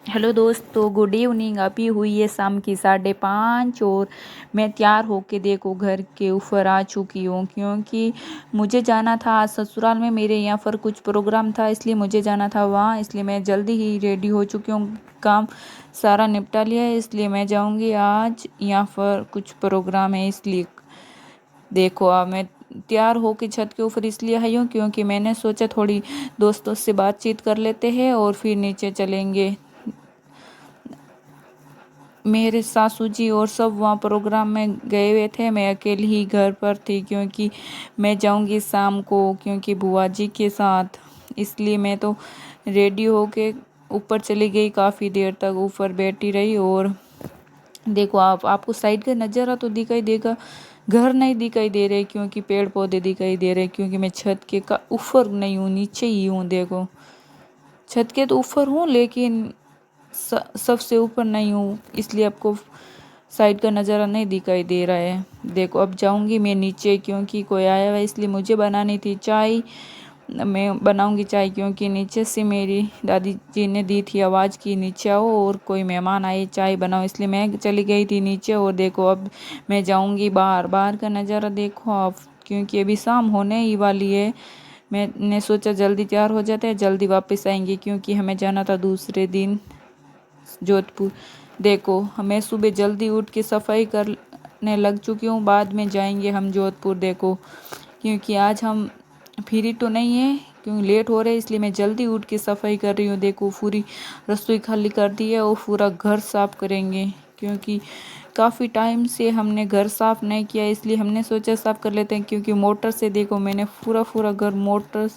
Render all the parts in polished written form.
Hello दोस्तों, good evening. अभी हुई है शाम की 5:30 और मैं तैयार होके देखो घर के ऊपर आ चुकी हूँ, क्योंकि मुझे जाना था आज ससुराल में। मेरे यहाँ पर कुछ प्रोग्राम था, इसलिए मुझे जाना था वहाँ। इसलिए मैं जल्दी ही रेडी हो चुकी हूँ, काम सारा निपटा लिया है। इसलिए मैं जाऊँगी आज, यहाँ पर कुछ प्रोग्राम है। इसलिए देखो अब मैं तैयार होके छत के ऊपर इसलिए आई हूँ क्योंकि मैंने सोचा थोड़ी दोस्तों से बातचीत कर लेते हैं और फिर नीचे चलेंगे। मेरे सासू जी और सब वहाँ प्रोग्राम में गए हुए थे, मैं अकेली ही घर पर थी, क्योंकि मैं जाऊँगी शाम को, क्योंकि बुआ जी के साथ। इसलिए मैं तो रेडी होके ऊपर चली गई, काफ़ी देर तक ऊपर बैठी रही। और देखो आपको साइड का नज़ारा तो दिखाई देगा, घर नहीं दिखाई दे रहे क्योंकि पेड़ पौधे दिखाई दे रहे, क्योंकि मैं छत के का ऊपर नहीं हूँ, नीचे ही हूँ। देखो छत के तो ऊपर हूँ, लेकिन सबसे ऊपर नहीं हूँ, इसलिए आपको साइड का नज़ारा नहीं दिखाई दे रहा है। देखो अब जाऊंगी मैं नीचे, क्योंकि कोई आया हुआ है, इसलिए मुझे बनानी थी चाय। मैं बनाऊंगी चाय, क्योंकि नीचे से मेरी दादी जी ने दी थी आवाज़ की नीचे आओ और कोई मेहमान आए, चाय बनाओ। इसलिए मैं चली गई थी नीचे। और देखो अब मैं जाऊंगी बाहर। बाहर का नज़ारा देखो आप, क्योंकि अभी शाम होने ही वाली है। मैंने सोचा जल्दी तैयार हो जाते हैं, जल्दी वापस आएंगे, क्योंकि हमें जाना था दूसरे दिन जोधपुर। देखो हमें सुबह जल्दी उठ के सफाई करने लग चुकी हूँ, बाद में जाएंगे हम जोधपुर। देखो क्योंकि आज हम फ्री तो नहीं है, क्योंकि लेट हो रहे हैं, इसलिए मैं जल्दी उठ के सफाई कर रही हूँ। देखो पूरी रसोई खाली कर दी है और पूरा घर साफ करेंगे, क्योंकि काफ़ी टाइम से हमने घर साफ नहीं किया, इसलिए हमने सोचा साफ कर लेते हैं। क्योंकि मोटर से देखो मैंने पूरा घर मोटर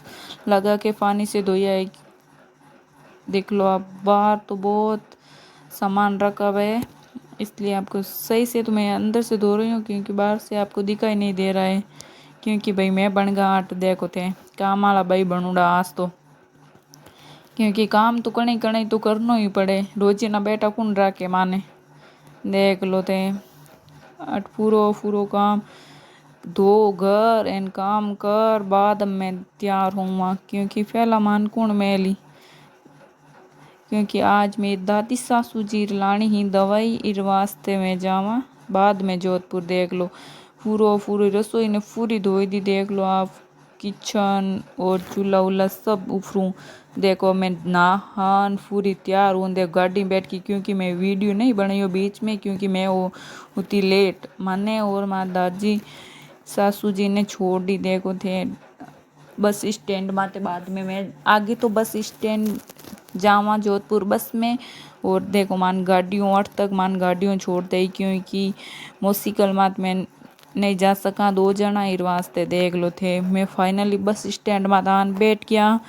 लगा के पानी से धोया है। देख लो आप, बाहर तो बहुत सामान रखा हुआ है, इसलिए आपको सही से तो मैं अंदर से धो रही हूँ, क्योंकि बाहर से आपको दिखाई नहीं दे रहा है। क्योंकि भाई मैं बन गया आट, देखो थे काम वाला भाई बनूड़ा आज तो, क्योंकि काम तो कणी तो करना ही पड़े, रोजी ना बेटा कौन राखे माने। देख लो थे अट पूरो काम धो घर एन काम कर, बाद में तैयार हुआ, क्योंकि पहला मान कौन मैली। क्योंकि आज मेरी दादी सासू जी लानी ही दवाई इर वास्ते में जावा, बाद में जोधपुर। देख लो पूरी रसोई ने पूरी धोई दी। देख लो आप, किचन और चूल्हा उल्हा सब उफरू। देखो मैं नहान पूरी तैयार हूँ, देखो गाड़ी में बैठ की, क्योंकि मैं वीडियो नहीं बनाई हूँ बीच में, क्योंकि मैं वो होती लेट। माने और माँ दादी सासू जी ने छोड़ दी। देखो थे बस स्टैंड माते, बाद में मैं आगे तो बस स्टैंड जावा जोधपुर बस में। और देखो मान गाड़ियों 8 तक मान गाड़ियों छोड़ दे, क्योंकि मोसिकल मात में नहीं जा सका, 2 जना इर वास्ते। देख लो थे मैं फाइनली बस स्टैंड मात आन बैठ गया।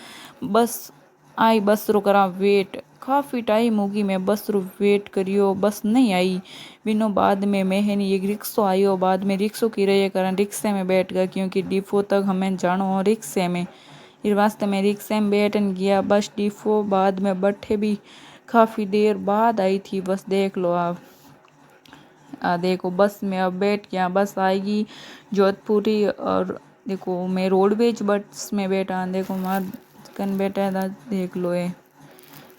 बस आई, बस रो करा वेट, काफ़ी टाइम होगी मैं बस रो वेट करियो, बस नहीं आई बिनो। बाद में मैं है नहीं एक रिक्शो आयो, बाद में रिक्शो की रही कारण रिक्शे में बैठ गया, क्योंकि डिपो तक हमें जानो हो रिक्शे में। इस वास्ते मैं रिक्शे में बैठन गया बस डिपो। बाद में बैठे भी काफ़ी देर बाद आई थी बस। देख लो आप, देखो बस में अब बैठ गया, बस आएगी जोधपुरी। और देखो मैं रोडवेज बस में बैठा, देखो मार कन बैठा था। देख लो ये,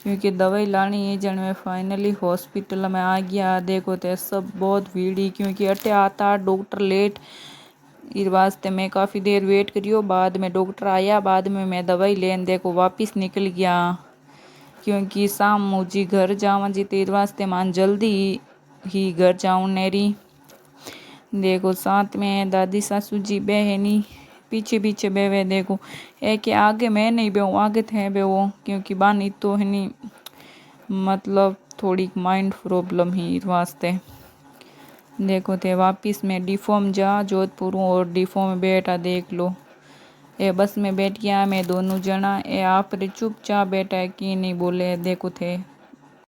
क्योंकि दवाई लानी है जन में फाइनली हॉस्पिटल में आ गया। देखो तो सब बहुत भीड़, क्योंकि अटे आता डॉक्टर लेट, इस वास्ते मैं काफ़ी देर वेट करियो। बाद में डॉक्टर आया, बाद में मैं दवाई लेन देखो वापस निकल गया, क्योंकि शाम मुझे घर जावा जी, तो इस वास्ते मान जल्दी ही घर जाऊँ नेरी। देखो साथ में दादी सासू जी बहनी पीछे पीछे बेवे। देखो है कि आगे मैं नहीं बेहूँ, आगे थे बेवो, क्योंकि बानी तो है नहीं, मतलब थोड़ी माइंड प्रॉब्लम ही इस वास्ते। देखो थे वापिस मैं डिफो में जा जोधपुर हूँ और डिफो में बैठा। देख लो ए बस में बैठ गया मैं, दोनों जना ए आप रे चुपचाप बैठा है कि नहीं बोले। देखो थे